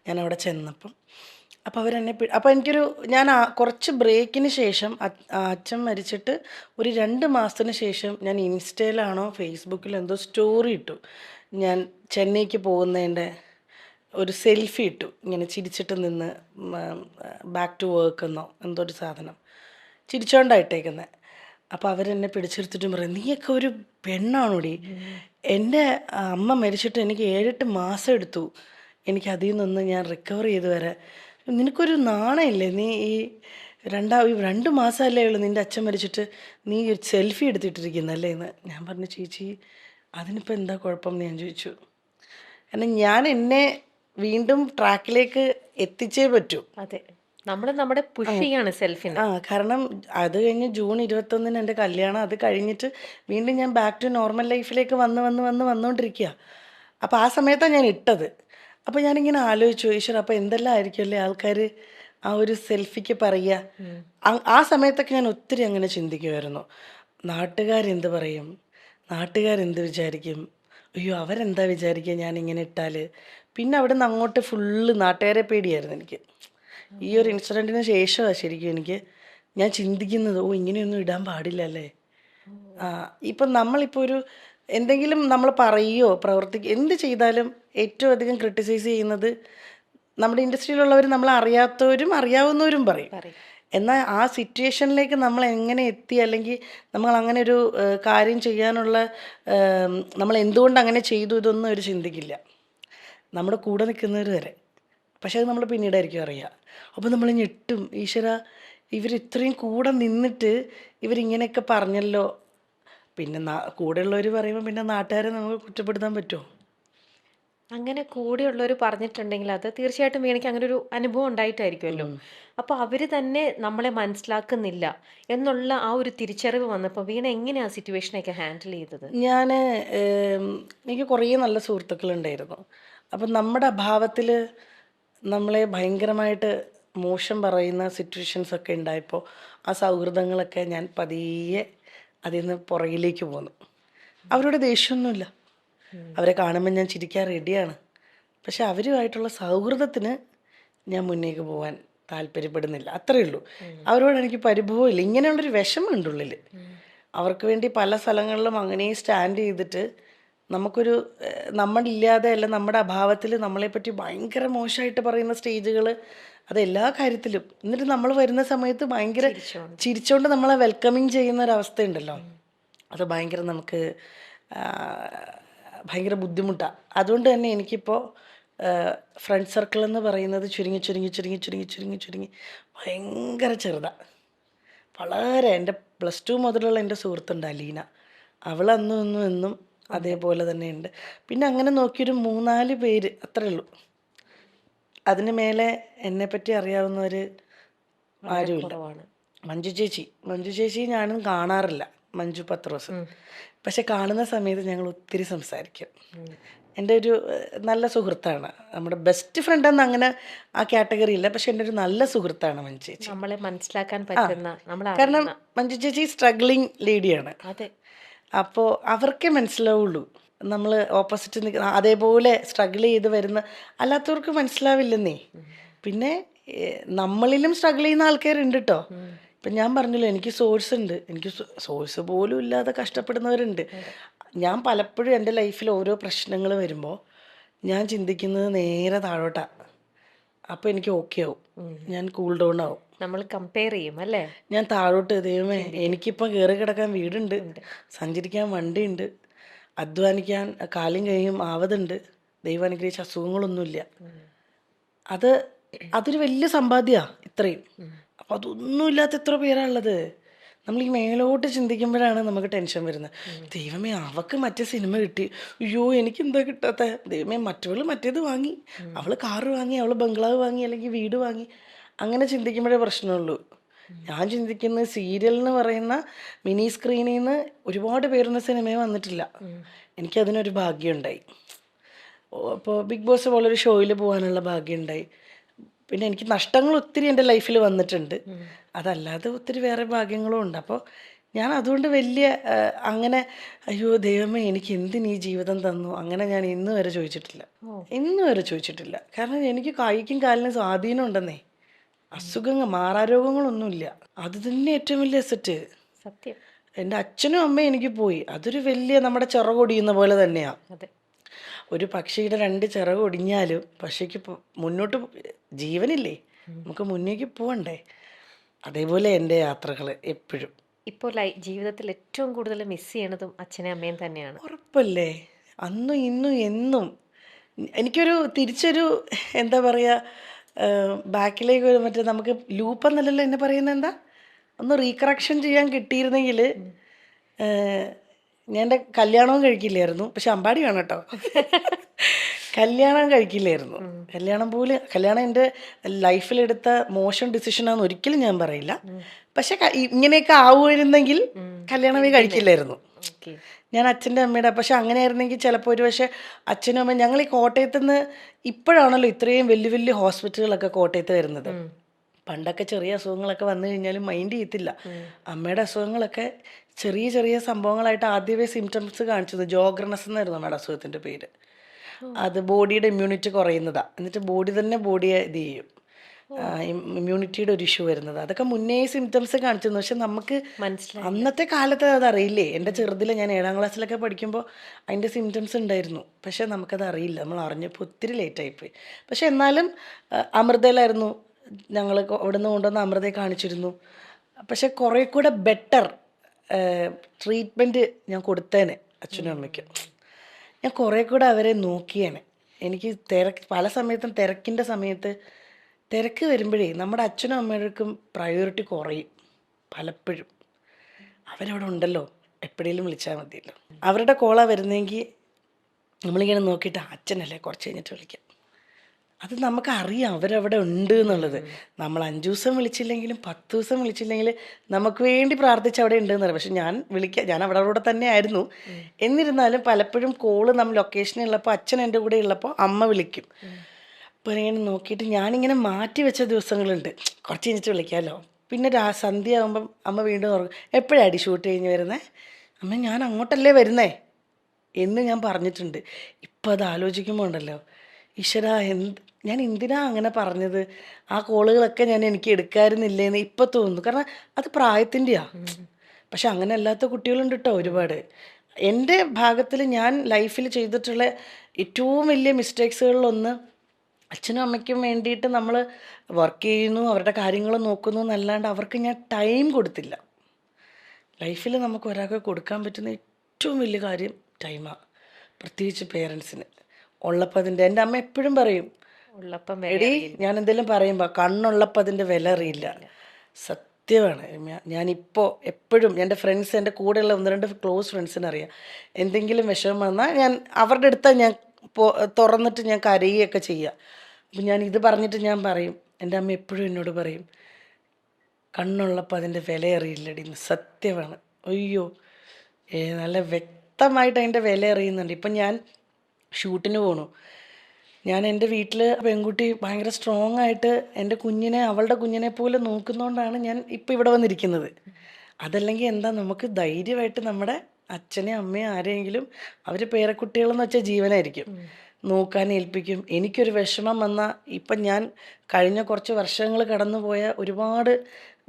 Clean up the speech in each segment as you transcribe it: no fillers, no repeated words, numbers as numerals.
ഞാനവിടെ ചെന്നപ്പം. അപ്പോൾ അവരെന്നെ അപ്പോൾ എനിക്കൊരു കുറച്ച് ബ്രേക്കിന് ശേഷം അച്ഛൻ മരിച്ചിട്ട് ഒരു 2 മാസത്തിന് ശേഷം ഞാൻ ഇൻസ്റ്റയിലാണോ ഫേസ്ബുക്കിലോ എന്തോ സ്റ്റോറി ഇട്ടു. ഞാൻ ചെന്നൈക്ക് പോകുന്നതിൻ്റെ ഒരു സെൽഫി ഇട്ടു. ഇങ്ങനെ ചിരിച്ചിട്ട് നിന്ന് ബാക്ക് ടു വർക്ക് എന്നോ എന്തോ ഒരു സാധനം. ചിരിച്ചോണ്ടാണ് ഇട്ടേക്കുന്നത്. അപ്പോൾ അവരെന്നെ പിടിച്ചെടുത്തിട്ട് പറയും, നീയൊക്കെ ഒരു പെണ്ണാണോടി? എൻ്റെ അമ്മ മരിച്ചിട്ട് എനിക്ക് 7-8 മാസം എടുത്തു എനിക്ക് അതിൽ നിന്ന് ഞാൻ റിക്കവർ ചെയ്ത് വരാൻ. നിനക്കൊരു നാണമില്ലേ? നീ ഈ 2 മാസമല്ലേ ഉള്ളൂ നിൻ്റെ അച്ഛൻ മരിച്ചിട്ട്, നീ ഒരു സെൽഫി എടുത്തിട്ടിരിക്കുന്നല്ലേ എന്ന്. ഞാൻ പറഞ്ഞു, ചേച്ചി അതിനിപ്പോൾ എന്താ കുഴപ്പം എന്ന് ഞാൻ ചോദിച്ചു. കാരണം ഞാൻ എന്നെ വീണ്ടും ട്രാക്കിലേക്ക് എത്തിച്ചേ പറ്റൂ. അതെ, നമ്മൾ നമ്മുടെ പുഷ് ചെയ്യാണ് സെൽഫിനെ. കാരണം അത് കഴിഞ്ഞ് ജൂൺ 21 എൻ്റെ കല്യാണം. അത് കഴിഞ്ഞിട്ട് വീണ്ടും ഞാൻ ബാക്ക് ടു നോർമൽ ലൈഫിലേക്ക് വന്നുകൊണ്ടിരിക്കുക. അപ്പോൾ ആ സമയത്താണ് ഞാൻ ഇട്ടത്. അപ്പോൾ ഞാനിങ്ങനെ ആലോചിച്ചു, ഈശ്വര അപ്പോൾ എന്തെല്ലാം ആയിരിക്കുമല്ലേ ആൾക്കാർ ആ ഒരു സെൽഫിക്ക് പറയുക. ആ സമയത്തൊക്കെ ഞാൻ ഒത്തിരി അങ്ങനെ ചിന്തിക്കുമായിരുന്നു. നാട്ടുകാരെന്ത് പറയും, നാട്ടുകാരെന്ത് വിചാരിക്കും, അയ്യോ അവരെന്താ വിചാരിക്കുക ഞാനിങ്ങനെ ഇട്ടാൽ. പിന്നെ അവിടെ നിന്ന് അങ്ങോട്ട് ഫുള്ള് നാട്ടുകാരെ പേടിയായിരുന്നു എനിക്ക്. ഈ ഒരു ഇൻസിഡൻറ്റിന് ശേഷമാണ് ശരിക്കും ഞാൻ ചിന്തിക്കുന്നത്, ഇങ്ങനെയൊന്നും ഇടാൻ പാടില്ലല്ലേ. ഇപ്പം നമ്മളിപ്പോൾ എന്തെങ്കിലും നമ്മൾ പറയുകയോ പ്രവർത്തിക്കുകയോ എന്ത് ചെയ്താലും ഏറ്റവും അധികം ക്രിട്ടിസൈസ് ചെയ്യുന്നത് നമ്മുടെ ഇൻഡസ്ട്രിയിലുള്ളവർ, നമ്മൾ അറിയാത്തവരും അറിയാവുന്നവരും പറയും. എന്നാൽ ആ സിറ്റുവേഷനിലേക്ക് നമ്മൾ എങ്ങനെ എത്തി, അല്ലെങ്കിൽ നമ്മൾ അങ്ങനെ ഒരു കാര്യം ചെയ്യാനുള്ള നമ്മൾ എന്തുകൊണ്ട് അങ്ങനെ ചെയ്തു, ഇതൊന്നും അവർ ചിന്തിക്കില്ല, നമ്മുടെ കൂടെ നിൽക്കുന്നവർ വരെ. പക്ഷെ അത് നമ്മൾ പിന്നീടായിരിക്കും അറിയുക. അപ്പോൾ നമ്മൾ ഞെട്ടും, ഈശ്വര ഇവരിത്രയും കൂടെ നിന്നിട്ട് ഇവരിങ്ങനെയൊക്കെ പറഞ്ഞല്ലോ. പിന്നെ കൂടെയുള്ളവർ പറയുമ്പോൾ പിന്നെ നാട്ടുകാരെ നമുക്ക് കുറ്റപ്പെടുത്താൻ പറ്റുമോ? അങ്ങനെ കൂടെയുള്ളവർ പറഞ്ഞിട്ടുണ്ടെങ്കിൽ അത് തീർച്ചയായിട്ടും എനിക്ക് അങ്ങനെ ഒരു അനുഭവം ഉണ്ടായിട്ടായിരിക്കുമല്ലോ. അപ്പോൾ അവർ തന്നെ നമ്മളെ മനസ്സിലാക്കുന്നില്ല എന്നുള്ള ആ ഒരു തിരിച്ചറിവ് വന്നപ്പോൾ വീണ എങ്ങനെയാ ആ സിറ്റുവേഷനൊക്കെ ഹാൻഡിൽ ചെയ്തത്? എനിക്ക് കുറേ നല്ല സുഹൃത്തുക്കളുണ്ടായിരുന്നു. അപ്പം നമ്മുടെ അഭാവത്തിൽ നമ്മളെ ഭയങ്കരമായിട്ട് മോശം പറയുന്ന സിറ്റുവേഷൻസൊക്കെ ഉണ്ടായപ്പോൾ ആ സൗഹൃദങ്ങളൊക്കെ ഞാൻ പതിയെ അതിൽ നിന്ന് പുറകിലേക്ക് പോന്നു. അവരോട് ദേഷ്യമൊന്നുമില്ല, അവരെ കാണുമ്പോൾ ഞാൻ ചിരിക്കാൻ റെഡിയാണ്. പക്ഷെ അവരുമായിട്ടുള്ള സൗഹൃദത്തിന് ഞാൻ മുന്നേക്ക് പോകാൻ താല്പര്യപ്പെടുന്നില്ല, അത്രയേ ഉള്ളൂ. അവരോട് എനിക്ക് പരിഭവമില്ല, ഇങ്ങനെയുള്ളൊരു വിഷമമുണ്ട് ഉള്ളിൽ. അവർക്ക് വേണ്ടി പല സ്ഥലങ്ങളിലും അങ്ങനെ സ്റ്റാൻഡ് ചെയ്തിട്ട് നമുക്കൊരു നമ്മളില്ലാതെ അല്ല നമ്മുടെ അഭാവത്തിൽ നമ്മളെപ്പറ്റി ഭയങ്കര മോശമായിട്ട് പറയുന്ന സ്റ്റേജുകൾ, അതെല്ലാ കാര്യത്തിലും. എന്നിട്ട് നമ്മൾ വരുന്ന സമയത്ത് ഭയങ്കര ചിരിച്ചോണ്ട് നമ്മളെ വെൽക്കമിങ് ചെയ്യുന്ന ഒരവസ്ഥയുണ്ടല്ലോ, അത് ഭയങ്കര നമുക്ക് ഭയങ്കര ബുദ്ധിമുട്ടാണ്. അതുകൊണ്ട് തന്നെ എനിക്കിപ്പോൾ ഫ്രണ്ട് സർക്കിൾ എന്ന് പറയുന്നത് ചുരുങ്ങി ചുരുങ്ങി ചുരുങ്ങി ചുരുങ്ങി ചുരുങ്ങി ചുരുങ്ങി ഭയങ്കര ചെറുതാണ്. വളരെ എൻ്റെ +2 മുതലുള്ള എൻ്റെ സുഹൃത്തുണ്ട് അലീന, അവൾ അന്നും ഇന്നും എന്നും അതേപോലെ തന്നെ ഉണ്ട്. പിന്നെ അങ്ങനെ നോക്കിയൊരു 3-4 പേര് അത്രേ ഉള്ളൂ. അതിന് മേലെ എന്നെപ്പറ്റി അറിയാവുന്നവർ ആരുമില്ല. മഞ്ജു ചേച്ചി ഞാനും കാണാറില്ല, മഞ്ജു പത്രോസ്. പക്ഷെ കാണുന്ന സമയത്ത് ഞങ്ങൾ ഒത്തിരി സംസാരിക്കും. എൻ്റെ ഒരു നല്ല സുഹൃത്താണ്, നമ്മുടെ ബെസ്റ്റ് ഫ്രണ്ട് എന്ന് അങ്ങനെ ആ കാറ്റഗറി ഇല്ല, പക്ഷെ എൻ്റെ ഒരു നല്ല സുഹൃത്താണ് മഞ്ജു ചേച്ചി. നമ്മളെ മനസ്സിലാക്കാൻ പറ്റുന്ന, കാരണം മഞ്ജു ചേച്ചി സ്ട്രഗ്ലിങ് ലേഡിയാണ്. അതെ, അപ്പോൾ അവർക്കേ മനസ്സിലാവുള്ളൂ നമ്മൾ ഓപ്പോസിറ്റ് നിൽക്കുന്ന, അതേപോലെ സ്ട്രഗിൾ ചെയ്ത് വരുന്ന അല്ലാത്തവർക്ക് മനസ്സിലാവില്ലെന്നേ. പിന്നെ നമ്മളിലും സ്ട്രഗിൾ ചെയ്യുന്ന ആൾക്കാരുണ്ട് കേട്ടോ. ഇപ്പം ഞാൻ പറഞ്ഞല്ലോ, എനിക്ക് സോഴ്സ് ഉണ്ട്, എനിക്ക് സോഴ്സ് പോലും ഇല്ലാതെ കഷ്ടപ്പെടുന്നവരുണ്ട്. ഞാൻ പലപ്പോഴും എൻ്റെ ലൈഫിൽ ഓരോ പ്രശ്നങ്ങൾ വരുമ്പോൾ ഞാൻ ചിന്തിക്കുന്നത് നേരെ താഴോട്ടാണ്. അപ്പോൾ എനിക്ക് ഓക്കെ ആവും, ഞാൻ കൂൾ ഡൗൺ ആവും. നമ്മൾ കമ്പയർ ചെയ്യും അല്ലേ. ഞാൻ താഴോട്ട്, ദൈവമേ എനിക്കിപ്പം കയറി കിടക്കാൻ വീടുണ്ട്, സഞ്ചരിക്കാൻ വണ്ടിയുണ്ട്, അധ്വാനിക്കാൻ കാലും കൈയും ആവതുണ്ട്, ദൈവം അനുഗ്രഹിച്ച അസുഖങ്ങളൊന്നുമില്ല. അതൊരു വലിയ സമ്പാദ്യമാണ് ഇത്രയും. അപ്പോൾ അതൊന്നുമില്ലാത്ത എത്ര പേരാണുള്ളത്. നമ്മൾ ഈ മേലോട്ട് ചിന്തിക്കുമ്പോഴാണ് നമുക്ക് ടെൻഷൻ വരുന്നത്. ദൈവമേ അവൾക്ക് മറ്റേ സിനിമ കിട്ടി, അയ്യോ എനിക്കെന്താ കിട്ടാത്ത, ദൈവമേ മറ്റവൾ മറ്റേത് വാങ്ങി, അവൾ കാറ് വാങ്ങി, അവൾ ബംഗ്ലാവ് വാങ്ങി, അല്ലെങ്കിൽ വീട് വാങ്ങി. അങ്ങനെ ചിന്തിക്കുമ്പോഴേ പ്രശ്നമുള്ളൂ. ഞാൻ ചിന്തിക്കുന്നത് സീരിയൽ എന്ന് പറയുന്ന മിനി സ്ക്രീനിൽ നിന്ന് ഒരുപാട് പേരുന്ന സിനിമയെ വന്നിട്ടില്ല. എനിക്കതിനൊരു ഭാഗ്യമുണ്ടായി. അപ്പോൾ ബിഗ് ബോസ് പോലൊരു ഷോയിൽ പോകാനുള്ള ഭാഗ്യമുണ്ടായി. പിന്നെ എനിക്ക് നഷ്ടങ്ങൾ ഒത്തിരി എൻ്റെ ലൈഫിൽ വന്നിട്ടുണ്ട്, അതല്ലാതെ ഒത്തിരി വേറെ ഭാഗ്യങ്ങളും ഉണ്ട്. അപ്പോൾ ഞാൻ അതുകൊണ്ട് വലിയ അങ്ങനെ അയ്യോ ദൈവമേ എനിക്ക് എന്തിന് ഈ ജീവിതം തന്നു അങ്ങനെ ഞാൻ ഇന്ന് വരെ ചോദിച്ചിട്ടില്ല. ഓ ഇന്ന് വരെ ചോദിച്ചിട്ടില്ല. കാരണം എനിക്ക് കൈക്കും കാലിനും സ്വാധീനം ഉണ്ടെന്നേ. അസുഖങ്ങൾ മാറാരോഗങ്ങളൊന്നുമില്ല. അത് തന്നെ ഏറ്റവും വലിയ അസറ്റ്. സത്യം. എൻ്റെ അച്ഛനും അമ്മയും എനിക്ക് പോയി. അതൊരു വലിയ നമ്മുടെ ചിറകൊടിയുന്ന പോലെ തന്നെയാണ്. അതെ. ഒരു പക്ഷിയുടെ രണ്ട് ചിറക് ഒടിഞ്ഞാലും പക്ഷിക്ക് മുന്നോട്ട് ജീവനില്ലേ, നമുക്ക് മുന്നേക്ക് പോവണ്ടേ. അതേപോലെ എൻ്റെ യാത്രകൾ എപ്പോഴും. ഇപ്പോൾ ജീവിതത്തിൽ ഏറ്റവും കൂടുതൽ മിസ് ചെയ്യണതും അച്ഛനെയും അമ്മയും തന്നെയാണ്. ഉറപ്പല്ലേ, അന്നും ഇന്നും എന്നും എനിക്കൊരു തിരിച്ചൊരു എന്താ പറയുക, ബാക്കിലേക്ക് ഒരു മറ്റേ നമുക്ക് ലൂപ്പ് എന്നല്ലല്ലോ എന്നെ പറയുന്നത്, എന്താ ഒന്ന് റീകറക്ഷൻ ചെയ്യാൻ കിട്ടിയിരുന്നെങ്കിൽ ഞാൻ എൻ്റെ കല്യാണവും കഴിക്കില്ലായിരുന്നു. പക്ഷെ അമ്പാടി വേണം കേട്ടോ. കല്യാണം കഴിക്കില്ലായിരുന്നു. കല്യാണം എൻ്റെ ലൈഫിലെടുത്ത മോശം ഡിസിഷനാണെന്ന് ഒരിക്കലും ഞാൻ പറയില്ല. പക്ഷെ ഇങ്ങനെയൊക്കെ ആവുമായിരുന്നെങ്കിൽ കല്യാണമേ കഴിക്കില്ലായിരുന്നു. ഓക്കെ. ഞാൻ അച്ഛൻ്റെ അമ്മയുടെ, പക്ഷെ അങ്ങനെ ആയിരുന്നെങ്കിൽ ചിലപ്പോൾ ഒരു പക്ഷേ അച്ഛനും അമ്മയും, ഞങ്ങൾ ഈ കോട്ടയത്ത് നിന്ന് ഇപ്പോഴാണല്ലോ ഇത്രയും വലിയ വലിയ ഹോസ്പിറ്റലുകളൊക്കെ കോട്ടയത്ത് വരുന്നത്. പണ്ടൊക്കെ ചെറിയ അസുഖങ്ങളൊക്കെ വന്നു കഴിഞ്ഞാലും മൈൻഡ് ചെയ്യത്തില്ല. അമ്മയുടെ അസുഖങ്ങളൊക്കെ ചെറിയ ചെറിയ സംഭവങ്ങളായിട്ട് ആദ്യമേ സിംറ്റംസ് കാണിച്ചത് ജോഗ്രനസ് എന്നായിരുന്നു അമ്മയുടെ അസുഖത്തിൻ്റെ പേര്. അത് ബോഡിയുടെ ഇമ്മ്യൂണിറ്റി കുറയുന്നതാണ്. എന്നിട്ട് ബോഡി തന്നെ ബോഡിയെ ഇത് ചെയ്യും, ഇമ്മ്യൂണിറ്റിയുടെ ഒരു ഇഷ്യൂ വരുന്നത്. അതൊക്കെ മുന്നേ സിംറ്റംസ് കാണിച്ചിരുന്നു. പക്ഷെ നമുക്ക് മനസ്സിലായി. അന്നത്തെ കാലത്ത് അതറിയില്ലേ. എൻ്റെ ചെറുതിൽ ഞാൻ 7ാം ക്ലാസ്സിലൊക്കെ പഠിക്കുമ്പോൾ അതിൻ്റെ സിംറ്റംസ് ഉണ്ടായിരുന്നു. പക്ഷേ നമുക്കത് അറിയില്ല. നമ്മൾ അറിഞ്ഞപ്പോൾ ഒത്തിരി ലേറ്റായിപ്പോയി. പക്ഷെ എന്നാലും അമൃതയിലായിരുന്നു ഞങ്ങൾ അവിടെ നിന്ന് കൊണ്ടുവന്ന് അമൃതയെ കാണിച്ചിരുന്നു. പക്ഷെ കുറേ കൂടെ ബെറ്റർ ട്രീറ്റ്മെൻറ്റ് ഞാൻ കൊടുത്തേനെ അച്ഛനും അമ്മയ്ക്കും. ഞാൻ കുറേ കൂടെ അവരെ നോക്കിയേനെ. എനിക്ക് പല സമയത്തും തിരക്കിൻ്റെ സമയത്ത് തിരക്ക് വരുമ്പോഴേ നമ്മുടെ അച്ഛനും അമ്മയ്ക്കും പ്രയോറിറ്റി കുറയും പലപ്പോഴും. അവരവിടെ ഉണ്ടല്ലോ, എപ്പോഴേലും വിളിച്ചാൽ മതിയല്ലോ. അവരുടെ കോളാണ് വരുന്നതെങ്കിൽ നമ്മളിങ്ങനെ നോക്കിയിട്ട് അച്ഛനല്ലേ കുറച്ച് കഴിഞ്ഞിട്ട് വിളിക്കാം. അത് നമുക്കറിയാം അവരവിടെ ഉണ്ട് എന്നുള്ളത്. നമ്മൾ 5 ദിവസം വിളിച്ചില്ലെങ്കിലും 10 ദിവസം വിളിച്ചില്ലെങ്കിൽ നമുക്ക് വേണ്ടി പ്രാർത്ഥിച്ച് അവിടെ ഉണ്ടെന്ന് പറയാം. പക്ഷെ ഞാൻ അവിടെ തന്നെ ആയിരുന്നു. എന്നിരുന്നാലും പലപ്പോഴും കോള് നമ്മൾ ലൊക്കേഷനിലുള്ളപ്പോൾ അച്ഛൻ എൻ്റെ കൂടെ ഉള്ളപ്പോൾ അമ്മ വിളിക്കും. അപ്പോൾ ഇങ്ങനെ നോക്കിയിട്ട് ഞാനിങ്ങനെ മാറ്റി വെച്ച ദിവസങ്ങളുണ്ട്, കുറച്ച് കഴിഞ്ഞിട്ട് വിളിക്കാമല്ലോ. പിന്നെ സന്ധ്യ ആകുമ്പം അമ്മ വീണ്ടും ഓർക്കും, എപ്പോഴാണ് ഷൂട്ട് കഴിഞ്ഞ് വരുന്നത്, അമ്മ ഞാൻ അങ്ങോട്ടല്ലേ വരുന്നേ എന്ന് ഞാൻ പറഞ്ഞിട്ടുണ്ട്. ഇപ്പം അത് ആലോചിക്കുമ്പോൾ ഉണ്ടല്ലോ, ഈശ്വര ഞാൻ എന്തിനാ അങ്ങനെ പറഞ്ഞത്, ആ കോളുകളൊക്കെ എനിക്ക് എടുക്കാമായിരുന്നില്ലേന്ന് ഇപ്പം തോന്നുന്നു. കാരണം അത് പ്രായത്തിൻ്റെയാണ്. പക്ഷെ അങ്ങനെ അല്ലാത്ത കുട്ടികളുണ്ട് കേട്ടോ ഒരുപാട്. എൻ്റെ ഭാഗത്തിൽ ഞാൻ ലൈഫിൽ ചെയ്തിട്ടുള്ള ഏറ്റവും വലിയ മിസ്റ്റേക്സുകളിലൊന്ന്, അച്ഛനും അമ്മയ്ക്കും വേണ്ടിയിട്ട് നമ്മൾ വർക്ക് ചെയ്യുന്നു, അവരുടെ കാര്യങ്ങൾ നോക്കുന്നു എന്നല്ലാണ്ട് അവർക്ക് ഞാൻ ടൈം കൊടുത്തില്ല. ലൈഫിൽ നമുക്ക് ഒരാൾക്ക് കൊടുക്കാൻ പറ്റുന്ന ഏറ്റവും വലിയ കാര്യം ടൈമാണ്, പ്രത്യേകിച്ച് പേരൻസിന്. ഉള്ളപ്പോൾ അതിൻ്റെ, എൻ്റെ അമ്മ എപ്പോഴും പറയും, ഉള്ളപ്പം എടി ഞാൻ എന്തെങ്കിലും പറയുമ്പോൾ കണ്ണുള്ളപ്പോൾ അതിൻ്റെ വില അറിയില്ല. സത്യമാണ്. ഞാനിപ്പോൾ എപ്പോഴും എൻ്റെ ഫ്രണ്ട്സ്, എൻ്റെ കൂടെയുള്ള 1-2 ക്ലോസ് ഫ്രണ്ട്സിന് അറിയാം, എന്തെങ്കിലും വിഷമം വന്നാൽ ഞാൻ അവരുടെ അടുത്താണ് ഞാൻ തുറന്നിട്ട് ഞാൻ കരയുകയൊക്കെ ചെയ്യുക. അപ്പം ഞാൻ ഇത് പറഞ്ഞിട്ട് ഞാൻ പറയും, എൻ്റെ അമ്മ എപ്പോഴും എന്നോട് പറയും, കണ്ണുള്ളപ്പോൾ അതിൻ്റെ വില അറിയില്ലടി. സത്യമാണ്. അയ്യോ, നല്ല വ്യക്തമായിട്ട് അതിൻ്റെ വില അറിയുന്നുണ്ട്. ഇപ്പം ഞാൻ ഷൂട്ടിന് പോണു, ഞാൻ എൻ്റെ വീട്ടിൽ പെൺകുട്ടി ഭയങ്കര സ്ട്രോങ് ആയിട്ട് എൻ്റെ കുഞ്ഞിനെ, അവളുടെ കുഞ്ഞിനെ പോലെ നോക്കുന്നതുകൊണ്ടാണ് ഞാൻ ഇപ്പോൾ ഇവിടെ വന്നിരിക്കുന്നത്. അതല്ലെങ്കിൽ എന്താ, നമുക്ക് ധൈര്യമായിട്ട് നമ്മുടെ അച്ഛനെയും അമ്മയും ആരെങ്കിലും, അവർ പേരക്കുട്ടികളെന്ന് വെച്ചാൽ ജീവനായിരിക്കും, നോക്കാൻ ഏൽപ്പിക്കും. എനിക്കൊരു വിഷമം വന്നാൽ, ഇപ്പം ഞാൻ കഴിഞ്ഞ കുറച്ച് വർഷങ്ങൾ കടന്നുപോയ ഒരുപാട്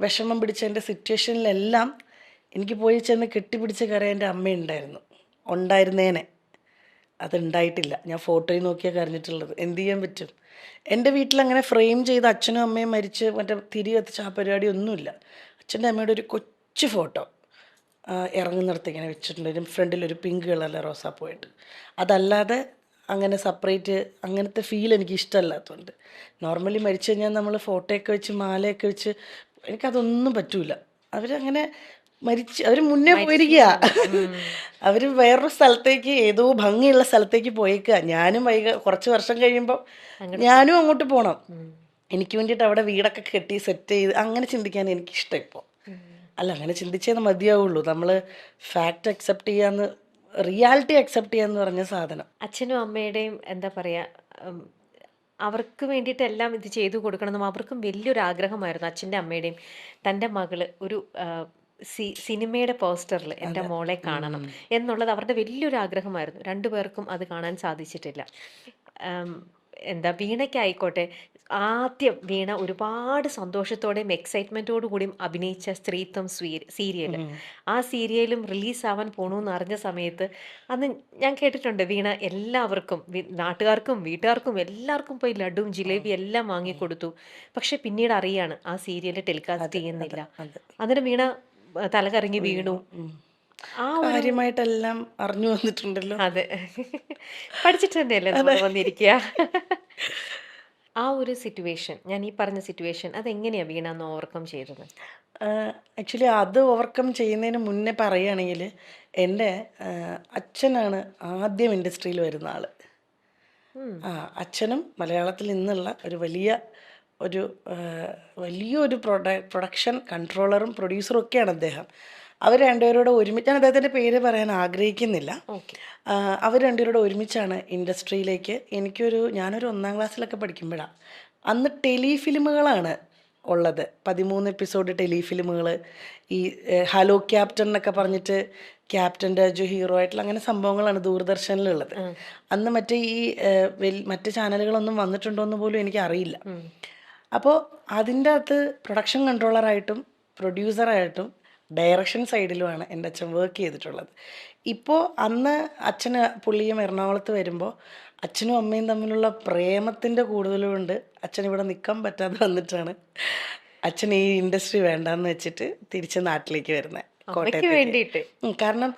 വിഷമം പിടിച്ച എൻ്റെ സിറ്റുവേഷനിലെല്ലാം എനിക്ക് പോയി ചെന്ന് കെട്ടിപ്പിടിച്ച് കരയാൻ എൻ്റെ അമ്മയുണ്ടായിരുന്നു, ഉണ്ടായിരുന്നേനെ. അതുണ്ടായിട്ടില്ല. ഞാൻ ഫോട്ടോയിൽ നോക്കിയാൽ കരഞ്ഞിട്ടുള്ളത്. എന്ത് ചെയ്യാൻ പറ്റും. എൻ്റെ വീട്ടിലങ്ങനെ ഫ്രെയിം ചെയ്ത് അച്ഛനും അമ്മയും മരിച്ച് മറ്റേ തിരി കത്തിച്ച ആ പരിപാടി ഒന്നുമില്ല. അച്ഛൻ്റെ അമ്മയുടെ ഒരു കൊച്ചു ഫോട്ടോ ഇറങ്ങുന്നിടത്ത് ഇങ്ങനെ വെച്ചിട്ടുണ്ട്, ഒരു ഫ്രണ്ടിലൊരു പിങ്ക് കളറിലെ റോസാപ്പൂവായിട്ട്. അതല്ലാതെ അങ്ങനെ സെപ്പറേറ്റ് അങ്ങനത്തെ ഫീൽ എനിക്ക് ഇഷ്ടമല്ലാത്തതുകൊണ്ട്. നോർമലി മരിച്ചു കഴിഞ്ഞാൽ നമ്മൾ ഫോട്ടോയൊക്കെ വെച്ച് മാലയൊക്കെ വെച്ച്, എനിക്കതൊന്നും പറ്റൂല. അവരങ്ങനെ അവർ മുന്നേ പോയിരിക്കുക. അവർ വേറൊരു സ്ഥലത്തേക്ക്, ഏതോ ഭംഗിയുള്ള സ്ഥലത്തേക്ക് പോയേക്കുക. ഞാനും കുറച്ച് വർഷം കഴിയുമ്പോൾ ഞാനും അങ്ങോട്ട് പോകണം. എനിക്ക് വേണ്ടിയിട്ട് അവിടെ വീടൊക്കെ കെട്ടി സെറ്റ് ചെയ്ത് അങ്ങനെ ചിന്തിക്കാൻ എനിക്കിഷ്ടം ഇപ്പോൾ. അല്ല, അങ്ങനെ ചിന്തിച്ചേ മതിയാവുള്ളൂ. നമ്മൾ ഫാക്റ്റ് അക്സെപ്റ്റ് ചെയ്യാന്ന്, റിയാലിറ്റി അക്സെപ്റ്റ് ചെയ്യാന്ന് പറഞ്ഞ സാധനം. അച്ഛനും അമ്മയുടെയും എന്താ പറയാ, അവർക്ക് വേണ്ടിയിട്ടെല്ലാം ഇത് ചെയ്തു കൊടുക്കണമെന്നും അവർക്കും വലിയൊരു ആഗ്രഹമായിരുന്നു. അച്ഛൻ്റെ അമ്മയുടെയും തൻ്റെ മകള് ഒരു സിനിമയുടെ പോസ്റ്ററിൽ എൻ്റെ മോളെ കാണണം എന്നുള്ളത് അവരുടെ വലിയൊരു ആഗ്രഹമായിരുന്നു. രണ്ടുപേർക്കും അത് കാണാൻ സാധിച്ചിട്ടില്ല. ആം, എന്താ വീണയ്ക്കായിക്കോട്ടെ, ആദ്യം വീണ ഒരുപാട് സന്തോഷത്തോടെയും എക്സൈറ്റ്മെൻറ്റോടു കൂടിയും അഭിനയിച്ച സ്ത്രീത്വം സീരിയൽ, ആ സീരിയലും റിലീസാവാൻ പോണൂന്ന് അറിഞ്ഞ സമയത്ത് അന്ന് ഞാൻ കേട്ടിട്ടുണ്ട് വീണ എല്ലാവർക്കും, നാട്ടുകാർക്കും വീട്ടുകാർക്കും എല്ലാവർക്കും പോയി ലഡുവും ജിലേബി എല്ലാം വാങ്ങിക്കൊടുത്തു. പക്ഷെ പിന്നീട് അറിയാണ് ആ സീരിയൽ ടെലികാസ്റ്റ് ചെയ്യുന്നില്ല. അതെ. അന്നേരം വീണ തലകറങ്ങി വീണു. ഉം. ആ ഒരു കാര്യമായിട്ടെല്ലാം അറിഞ്ഞു വന്നിട്ടുണ്ടല്ലോ. അതെ, പഠിച്ചിട്ട് തന്നെയല്ലേ നമ്മൾ വന്നിരിക്കുക. ആ ഒരു സിറ്റുവേഷൻ, ഞാൻ ഈ പറഞ്ഞ സിറ്റുവേഷൻ, അതെങ്ങനെയാ വീണ ഒന്ന് ഓവർകം ചെയ്തത്? ആക്ച്വലി അത് ഓവർകം ചെയ്യുന്നതിന് മുന്നേ പറയുകയാണെങ്കിൽ എൻ്റെ അച്ഛനാണ് ആദ്യം ഇൻഡസ്ട്രിയിൽ വരുന്ന ആൾ. ഉം. അച്ഛനും മലയാളത്തിൽ നിന്നുള്ള ഒരു ആ, വലിയൊരു പ്രൊഡക്ഷൻ കൺട്രോളറും പ്രൊഡ്യൂസറും ഒക്കെയാണ് അദ്ദേഹം. അവർ രണ്ടുപേരോട് ഒരുമിച്ച്, ഞാൻ അദ്ദേഹത്തിൻ്റെ പേര് പറയാൻ ആഗ്രഹിക്കുന്നില്ല. ഓക്കെ. അവർ രണ്ടുപേരോട് ഒരുമിച്ചാണ് ഇൻഡസ്ട്രിയിലേക്ക്. ഞാനൊരു 1-ാം ക്ലാസ്സിലൊക്കെ പഠിക്കുമ്പോഴാണ്. അന്ന് ടെലിഫിലിമുകളാണ് ഉള്ളത്, 13 എപ്പിസോഡ് ടെലിഫിലിമുകൾ. ഈ ഹലോ ക്യാപ്റ്റൻ എന്നൊക്കെ പറഞ്ഞിട്ട് ക്യാപ്റ്റൻ രാജു ഹീറോ ആയിട്ടുള്ള അങ്ങനെ സംഭവങ്ങളാണ് ദൂരദർശനിലുള്ളത്. അന്ന് മറ്റേ ഈ മറ്റ് ചാനലുകളൊന്നും വന്നിട്ടുണ്ടോയെന്ന് പോലും എനിക്കറിയില്ല. അപ്പോൾ അതിൻ്റെ അകത്ത് പ്രൊഡക്ഷൻ കൺട്രോളറായിട്ടും പ്രൊഡ്യൂസറായിട്ടും ഡയറക്ഷൻ സൈഡിലുമാണ് എൻ്റെ അച്ഛൻ വർക്ക് ചെയ്തിട്ടുള്ളത്. ഇപ്പോൾ അന്ന് പുള്ളിയും എറണാകുളത്ത് വരുമ്പോൾ അച്ഛനും അമ്മയും തമ്മിലുള്ള പ്രേമത്തിൻ്റെ കൂടുതലുകൊണ്ട് അച്ഛൻ ഇവിടെ നിൽക്കാൻ പറ്റാതെ വന്നിട്ടാണ് അച്ഛൻ ഈ ഇൻഡസ്ട്രി വേണ്ടാന്ന് വെച്ചിട്ട് തിരിച്ച് നാട്ടിലേക്ക് വരുന്നത്, അമ്മയ്ക്ക് കോട്ടയത്തേക്ക്. വേണ്ടിയിട്ട്. കാരണം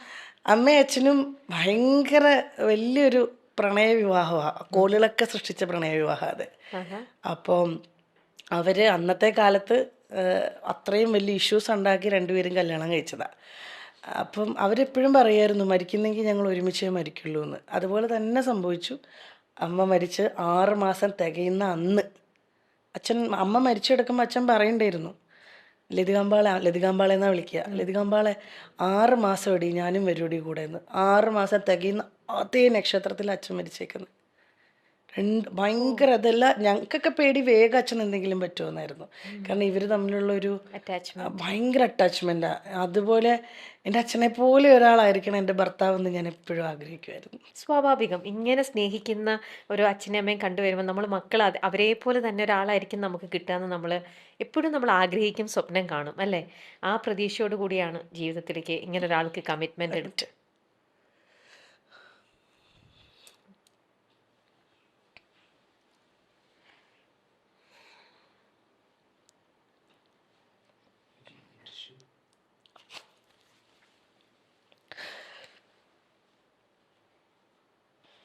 അമ്മയും അച്ഛനും ഭയങ്കര വലിയൊരു പ്രണയവിവാഹമാണ്, കോളുകളൊക്കെ സൃഷ്ടിച്ച പ്രണയവിവാഹം അത്. ആഹാ. അപ്പം അവർ അന്നത്തെ കാലത്ത് അത്രയും വലിയ ഇഷ്യൂസ് ഉണ്ടാക്കി രണ്ടുപേരും കല്യാണം കഴിച്ചതാണ്. അപ്പം അവരെപ്പോഴും പറയുമായിരുന്നു മരിക്കുന്നെങ്കിൽ ഞങ്ങൾ ഒരുമിച്ചേ മരിക്കുള്ളൂ എന്ന്. അതുപോലെ തന്നെ സംഭവിച്ചു. അമ്മ മരിച്ച് 6 മാസം തികയുന്ന അന്ന് അമ്മ മരിച്ചു കിടക്കുമ്പോൾ അച്ഛൻ പറയണ്ടായിരുന്നു, ലതികാമ്പാളെ എന്നാണ് വിളിക്കുക, ലതികാമ്പാളെ 6 മാസം എടി ഞാനും വരുടി കൂടെ എന്ന്. 6 മാസം തികയുന്ന അതേ നക്ഷത്രത്തിൽ അച്ഛൻ മരിച്ചേക്കുന്നത്. ഭയങ്കര, അതല്ല ഞങ്ങൾക്കൊക്കെ പേടി വേഗം അച്ഛൻ എന്തെങ്കിലും പറ്റുമെന്നായിരുന്നു. കാരണം ഇവർ തമ്മിലുള്ള ഒരു അറ്റാച്ച്മെന്റ്. ഭയങ്കര അറ്റാച്ച്മെൻറ്റാണ്. അതുപോലെ എൻ്റെ അച്ഛനെ പോലെ ഒരാളായിരിക്കണം എൻ്റെ ഭർത്താവെന്ന് ഞാൻ എപ്പോഴും ആഗ്രഹിക്കുമായിരുന്നു. സ്വാഭാവികം, ഇങ്ങനെ സ്നേഹിക്കുന്ന ഒരു അച്ഛനെയും അമ്മയും കണ്ടുവരുമ്പോൾ നമ്മൾ മക്കൾ അവരെ പോലെ തന്നെ ഒരാളായിരിക്കും നമുക്ക് കിട്ടുകയെന്ന് നമ്മൾ എപ്പോഴും നമ്മൾ ആഗ്രഹിക്കും, സ്വപ്നം കാണും അല്ലേ? ആ പ്രതീക്ഷയോട് കൂടിയാണ് ജീവിതത്തിലേക്ക് ഇങ്ങനെ ഒരാൾക്ക് കമ്മിറ്റ്മെന്റ് എടുത്ത്.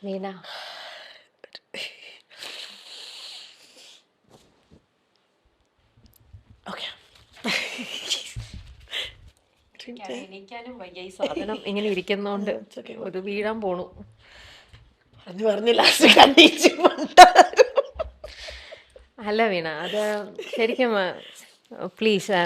വീണ, ഓക്കെ. എണീക്കാനും വയ്യ, ഈ സാധനം ഇങ്ങനെ ഇരിക്കുന്നോണ്ട് ഒരു വീഴാൻ പോണു. പറഞ്ഞു ലാസ്റ്റ് കണ്ടീച്ച്. അല്ല വീണ, അത് ശരിക്കും പ്ലീസ്